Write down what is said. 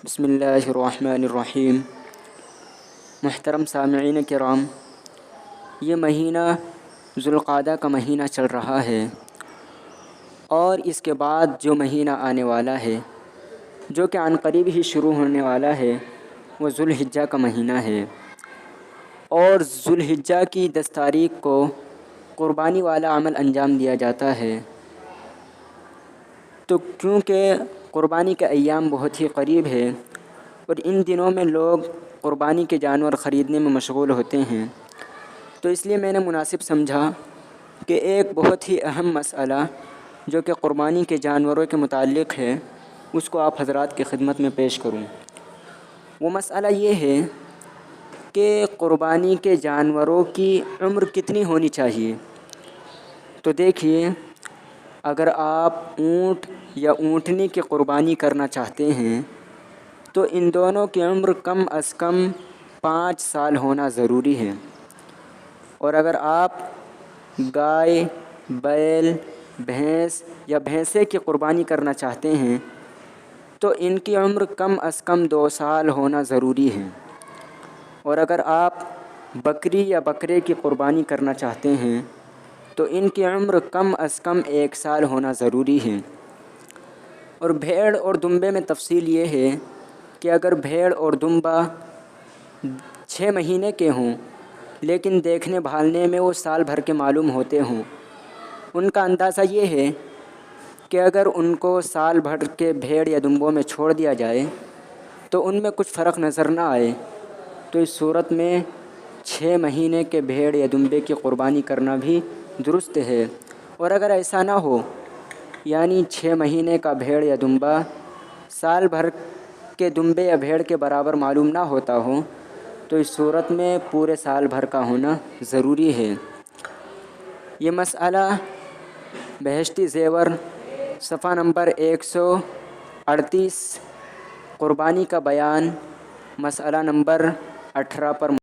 بسم اللہ الرحمن الرحیم۔ محترم سامعین کرام، یہ مہینہ ذوالقعدہ کا مہینہ چل رہا ہے اور اس کے بعد جو مہینہ آنے والا ہے جو کہ عنقریب ہی شروع ہونے والا ہے وہ ذوالحجہ کا مہینہ ہے، اور ذوالحجہ کی 10 تاریخ کو قربانی والا عمل انجام دیا جاتا ہے۔ تو کیونکہ قربانی کے ایام بہت ہی قریب ہے اور ان دنوں میں لوگ قربانی کے جانور خریدنے میں مشغول ہوتے ہیں، تو اس لیے میں نے مناسب سمجھا کہ ایک بہت ہی اہم مسئلہ جو کہ قربانی کے جانوروں کے متعلق ہے اس کو آپ حضرات کی خدمت میں پیش کروں۔ وہ مسئلہ یہ ہے کہ قربانی کے جانوروں کی عمر کتنی ہونی چاہیے۔ تو دیکھیے، اگر آپ اونٹ یا اونٹنی کی قربانی کرنا چاہتے ہیں تو ان دونوں کی عمر کم از کم 5 سال ہونا ضروری ہے، اور اگر آپ گائے، بیل، بھینس یا بھینسے کی قربانی کرنا چاہتے ہیں تو ان کی عمر کم از کم 2 سال ہونا ضروری ہے، اور اگر آپ بکری یا بکرے کی قربانی کرنا چاہتے ہیں تو ان کی عمر کم از کم 1 سال ہونا ضروری ہے۔ اور بھیڑ اور دمبے میں تفصیل یہ ہے کہ اگر بھیڑ اور دمبا 6 مہینے کے ہوں لیکن دیکھنے بھالنے میں وہ سال بھر کے معلوم ہوتے ہوں، ان کا اندازہ یہ ہے کہ اگر ان کو سال بھر کے بھیڑ یا دمبوں میں چھوڑ دیا جائے تو ان میں کچھ فرق نظر نہ آئے، تو اس صورت میں 6 مہینے کے بھیڑ یا دمبے کی قربانی کرنا بھی درست ہے۔ اور اگر ایسا نہ ہو، یعنی 6 مہینے کا بھیڑ یا دمبا سال بھر کے دمبے یا بھیڑ کے برابر معلوم نہ ہوتا ہو، تو اس صورت میں پورے سال بھر کا ہونا ضروری ہے۔ یہ مسئلہ بہشتی زیور صفحہ نمبر 138 قربانی کا بیان مسئلہ نمبر 18 پر